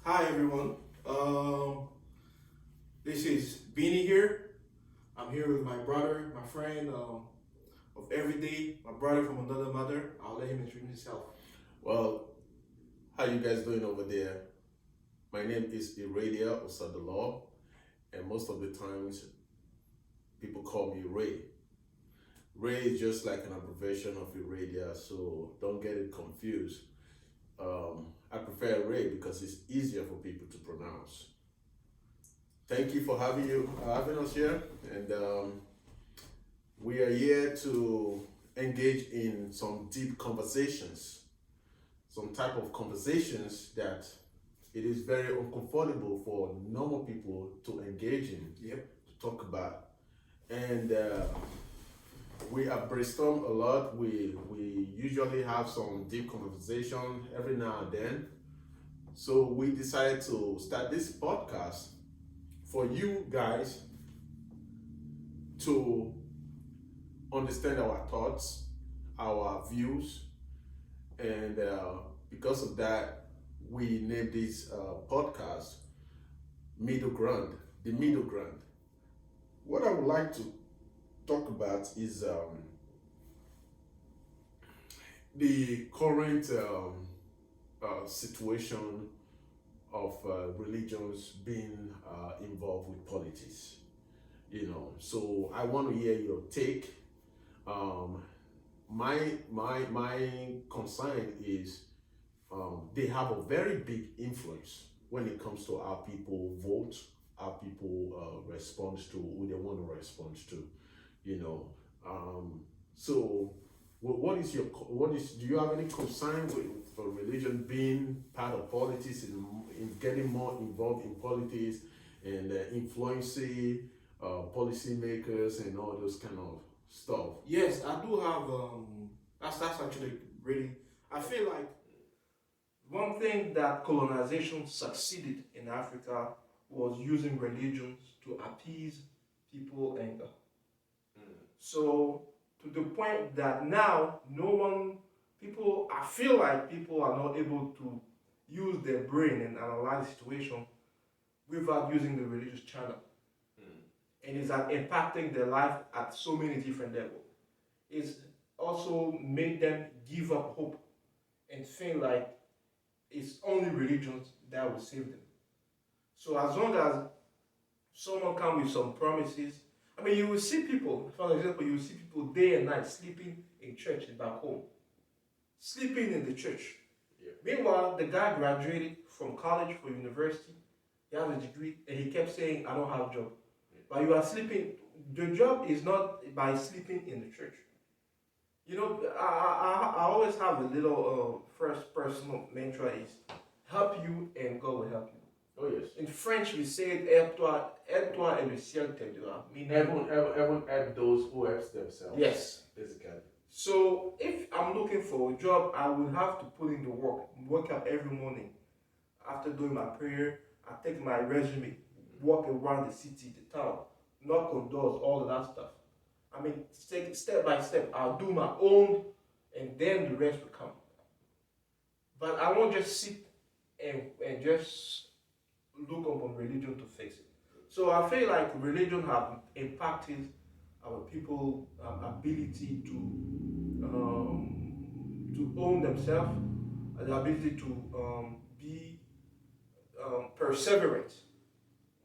Hi everyone. This is Beanie here. I'm here with my brother, my friend of every day, my brother from another mother. I'll let him introduce himself. Well, how you guys doing over there? My name is Iradia Osadolo, and most of the times people call me Ray. Ray is just like an abbreviation of Iradia, so don't get it confused. I prefer Ray because it's easier for people to pronounce. Thank you for having us here, and we are here to engage in some deep conversations, some type of conversations that it is very uncomfortable for normal people to engage in, Yep. to talk about. And we have brainstormed a lot. We usually have some deep conversation every now and then. So we decided to start this podcast for you guys to understand our thoughts, our views, and because of that, we named this podcast Middle Ground, the Middle Ground. What I would like to talk about is the current situation of religions being involved with politics. So I want to hear your take. Um, my concern is they have a very big influence when it comes to how people vote, how people respond to who they want to respond to. You know, so what is do you have any concern with religion being part of politics in getting more involved in politics and influencing policymakers and all those kind of stuff? Yes, I do have. That's actually really. I feel like one thing that colonization succeeded in Africa was using religions to appease people anger. So to the point that now no one, people, I feel like people are not able to use their brain and analyze the situation without using the religious channel. And it's impacting their life at so many different levels. It's also made them give up hope and feel like it's only religions that will save them. So as long as someone comes with some promises, I mean, you will see people, for example, you will see people day and night sleeping in church and back home, sleeping in the church. Yeah. Meanwhile, the guy graduated from college or university, he has a degree, and he kept saying, I don't have a job. But you are sleeping, the job is not by sleeping in the church. You know, I always have a little first personal mantra is help you and God will help you. Oh yes. In French, we say aide-toi et le ciel t'aidera. Everyone help those who help themselves. Yes. Basically. So if I'm looking for a job, I will have to put in the work. Wake up every morning. After doing my prayer, I take my resume, walk around the city, the town, knock on doors, all of that stuff. I mean, take step by step. I'll do my own, and then the rest will come. But I won't just sit and just look upon religion to fix it. So I feel like religion have impacted our people ability to own themselves, the ability to be perseverant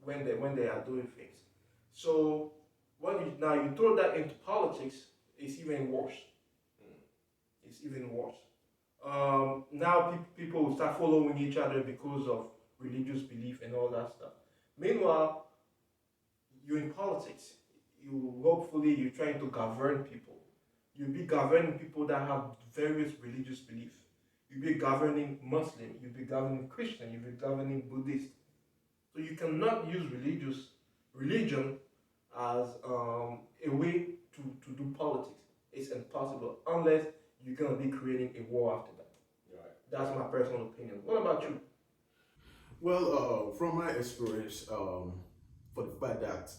when they are doing things. So when now you throw that into politics, it's even worse. It's even worse. Now people will start following each other because of religious belief and all that stuff. Meanwhile, you're in politics. You're trying to govern people. You'll be governing people that have various religious beliefs. You'll be governing Muslim. You'll be governing Christian. You'll be governing Buddhist. So you cannot use religion as a way to do politics. It's impossible unless you're gonna be creating a war after that. Right. That's my personal opinion. What about you? Well, from my experience, for the fact that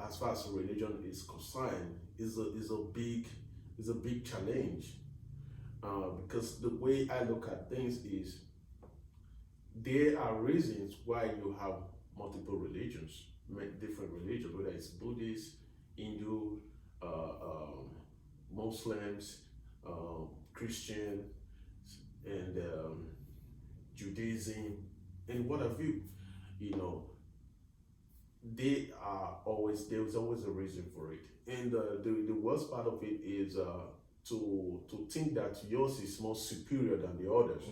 as far as religion is concerned, is a big challenge because the way I look at things is there are reasons why you have multiple religions, different religions, whether it's Buddhist, Hindu, Muslims, Christian, and Judaism, and what have you. You know, there's always a reason for it. And the worst part of it is to think that yours is more superior than the others.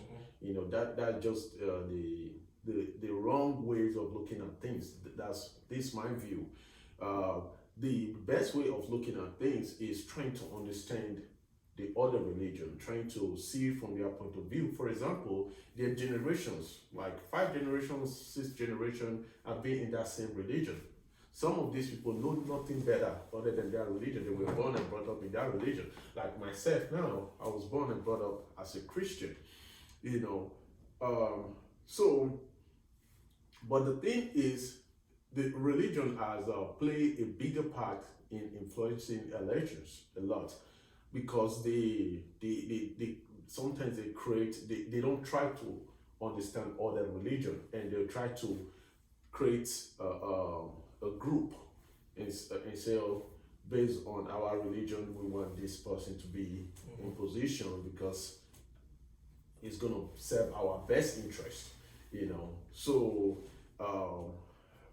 You know, that just the wrong ways of looking at things. This my view. The best way of looking at things is trying to understand the other religion, trying to see from their point of view. For example, their generations, like 5 generations, 6 generations, have been in that same religion. Some of these people know nothing better other than their religion. They were born and brought up in that religion. Like myself now, I was born and brought up as a Christian, you know. But the thing is, the religion has played a bigger part in influencing elections a lot, because they sometimes they don't try to understand other religion, and they try to create a group and say, oh, based on our religion, we want this person to be in position because it's going to serve our best interest, you know. So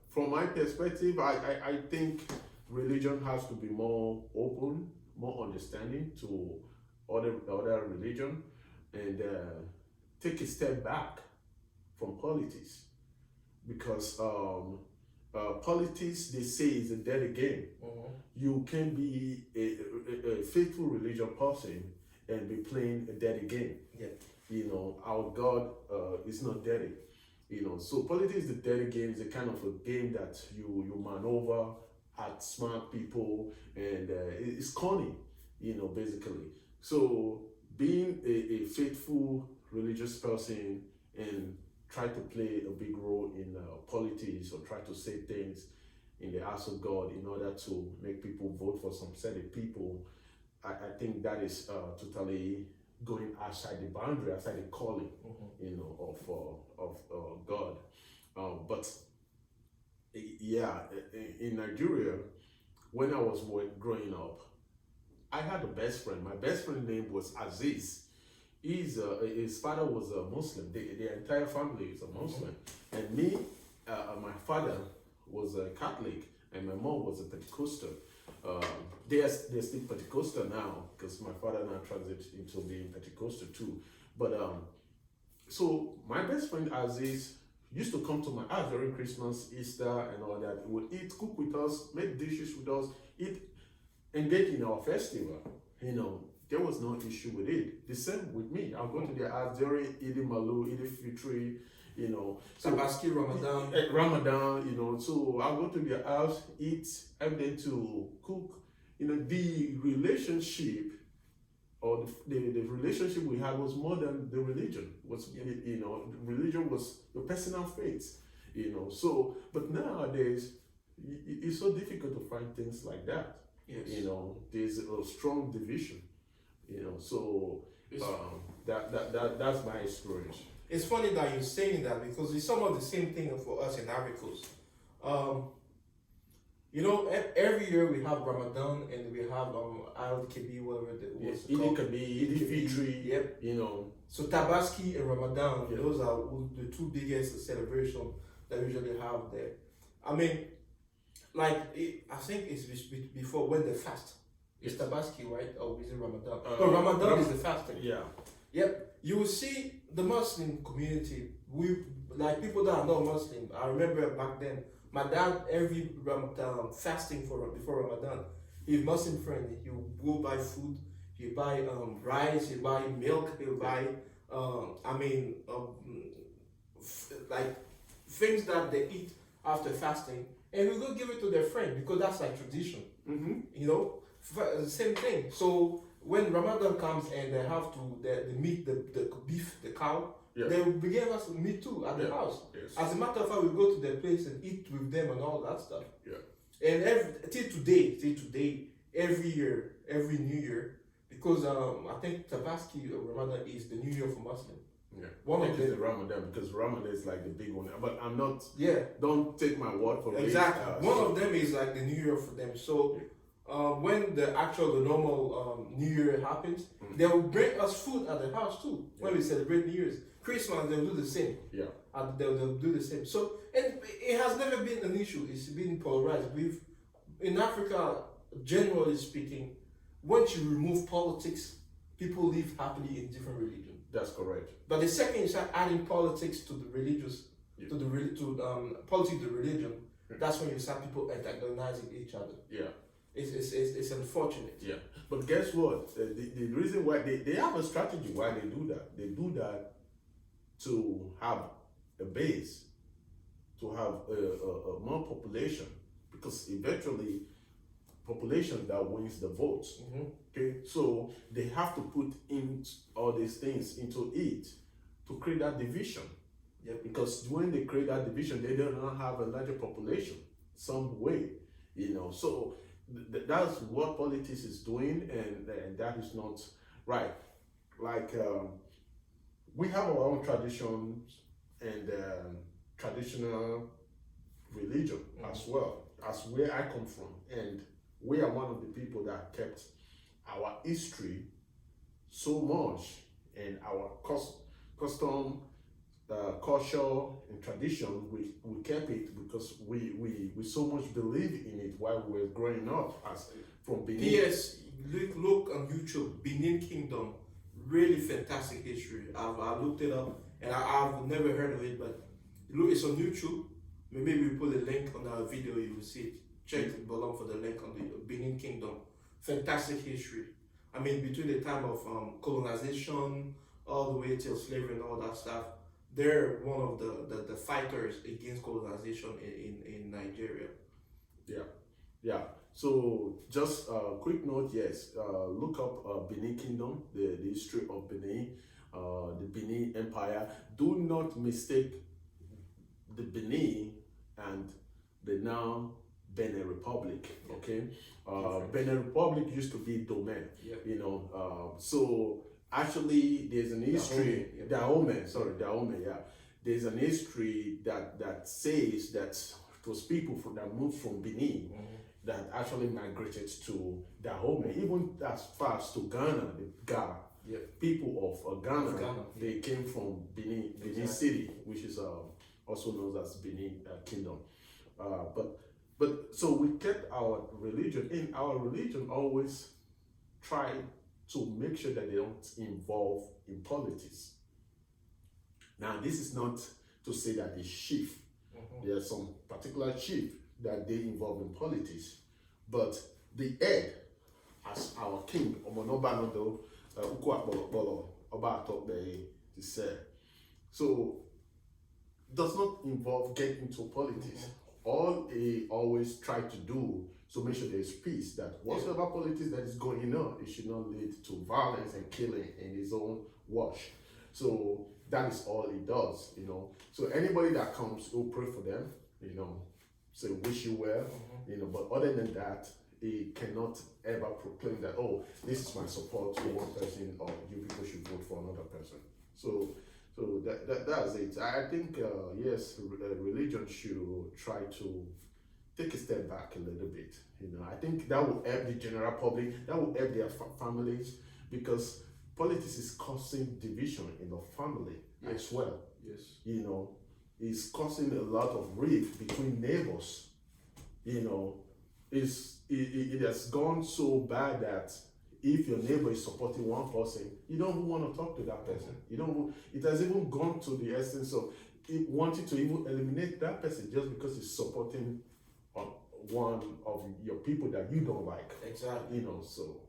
from my perspective, I think religion has to be more open, more understanding to other religion, and take a step back from politics, because politics, they say, is a dirty game. You can be a faithful religious person and be playing a dirty game. You know, our God is not dirty. You know, so politics is a dirty game. It's a kind of a game that you maneuver at smart people, and it's corny, you know, basically. So being a faithful religious person and try to play a big role in politics, or try to say things in the house of God in order to make people vote for some certain people, I think that is totally going outside the boundary, outside the calling, you know, of God. But yeah, in Nigeria, when I was growing up, I had a best friend. My best friend's name was Aziz. His father was a Muslim. The entire family is a Muslim. And me, my father was a Catholic, and my mom was a Pentecostal. They're still Pentecostal now, because my father now transited into being Pentecostal too. But so my best friend Aziz used to come to my house during Christmas, Easter, and all that. He would eat, cook with us, make dishes with us, engage in our festival. You know, there was no issue with it. The same with me. I'll go to their house during Eid Malu, Eid Fitri, you know. So Tabaski, Ramadan. Ramadan, you know. So I'll go to their house, eat, help them to cook. You know, the relationship, or the relationship we had was more than the religion. You know, religion was your personal faith, you know. So, but nowadays, it's so difficult to find things like that. You know, there's a strong division. You know, so that's my experience. It's funny that you're saying that, because it's some of the same thing for us in Ivory Coast. You know, every year we have Ramadan, and we have Al-Kabi, whatever it was called. Eid Fitri, yep. You know. So Tabaski and Ramadan, those are the two biggest celebrations that we usually have there. I mean, like, I think it's before when they fast. It's Tabaski, right? Or is it Ramadan? But Ramadan is the fasting. Yeah. Yep. You will see the Muslim community. Like people that are not Muslim. I remember back then, my dad every Ramadan fasting before Ramadan. He's Muslim friendly. He will go buy food. He buy rice. He buy milk. He buy like things that they eat after fasting, and we go give it to their friend, because that's like tradition. You know. Same thing. So when Ramadan comes and they have to they meat the beef, the cow, they will give us meat too at the house. As a matter of fact, we go to their place and eat with them and all that stuff. And till today, every year, every New Year, because I think Tabaski or Ramadan is the New Year for Muslim. Yeah. One I of think it's them. the Ramadan because Ramadan is like the big one. But I'm not. Yeah, Don't take my word for it. exactly. One of them is like the New Year for them. So when the normal New Year happens, they will bring us food at the house too. When we celebrate New Year's, Christmas, they'll do the same. Yeah. And they'll do the same. So it has never been an issue. It's been polarized. In Africa, generally speaking, once you remove politics, people live happily in different religions. That's correct. But the second you start adding politics to the religious, Yeah. politics to the religion, that's when you start people antagonizing each other. Yeah. It's unfortunate. Yeah. But guess what? The reason why they have a strategy why they do that. They do that to have a base, to have a more population, because eventually population that wins the votes. Okay, so they have to put in all these things into it to create that division. Yeah. Because when they create that division, they do not have a larger population some way, So that's what politics is doing, and that is not right. Like we have our own traditions and traditional religion as well as where I come from, and we are one of the people that kept our history so much and our custom, culture and tradition. We kept it because we so much believe in it while we were growing up as from Benin. Yes, look on YouTube, Benin Kingdom, really fantastic history. I looked it up and I've never heard of it, but look, it's on YouTube. Maybe we put a link on our video, you will see it. Check below for the link on the Benin Kingdom. Fantastic history. I mean, between the time of colonization all the way till slavery and all that stuff, they're one of the fighters against colonization in Nigeria. Yeah. So just a quick note, yes, look up Benin Kingdom, the history of Benin, the Benin Empire. Do not mistake the Benin and the now Benin Republic, okay? Benin Republic used to be Domain, so actually there's an history, Dahomey, yeah. There's an history that says that it was people that moved from Benin that actually migrated to Dahomey, even as far as to Ghana, the Ga. Yeah. People of Ghana, they yeah. came from Benin City, which is also known as Benin Kingdom. But so we kept our religion, and our religion always try to make sure that they don't involve in politics. Now, this is not to say that the chief, there are some particular chief that they involve in politics, but the head, as our king, Omonobanodo, Ukwa Oba so does not involve getting into politics. All he always try to do to make sure there is peace, that whatever politics that is going on, it should not lead to violence and killing in his own wash. So that is all he does, So anybody that comes, he'll pray for them, say wish you well, but other than that, he cannot ever proclaim that, oh, this is my support to one person, or you people should vote for another person. So that's it. I think, yes, religion should try to take a step back a little bit. I think that will help the general public, that will help their families, because politics is causing division in the family as well. Yes. It's causing a lot of rift between neighbors. It has gone so bad that if your neighbor is supporting one person, you don't even want to talk to that person. It has even gone to the essence of wanting to even eliminate that person just because he's supporting one of your people that you don't like. Exactly. So.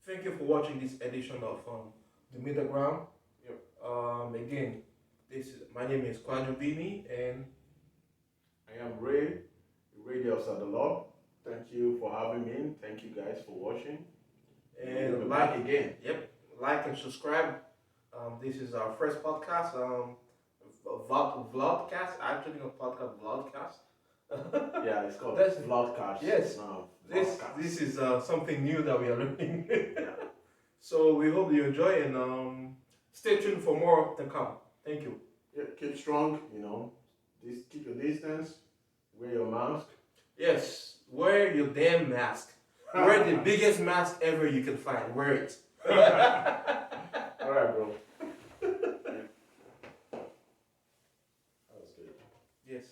Thank you for watching this edition of The Middle Ground. Yep. Again, my name is Kwadwo Bimi, and I am Ray, Radios of the Lord. Thank you for having me. Thank you guys for watching. And like again. Yep, like and subscribe. This is our first podcast, vlogcast. Actually, not podcast, vlogcast. Yeah, it's called That's vlogcast. Yes. This is something new that we are learning. So we hope you enjoy, and stay tuned for more to come. Thank you. Yeah, keep strong, keep your distance, wear your mask. Yes, wear your damn mask. Wear the biggest mask ever you can find. Wear it. All right, bro. That was good. Yes.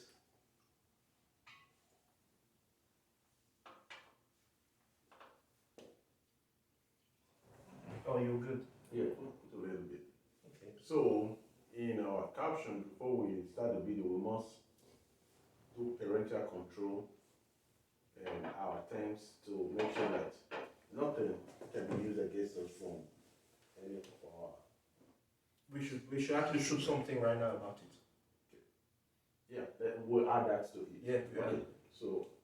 Oh, you're good. Yeah, put a little bit. Okay. So, in our caption, before we start the video, we must do parental control and our attempts to make sure that nothing can be used against us from any of our. We should actually shoot something right now about it. Yeah, we'll add that to it. Yeah. Okay. So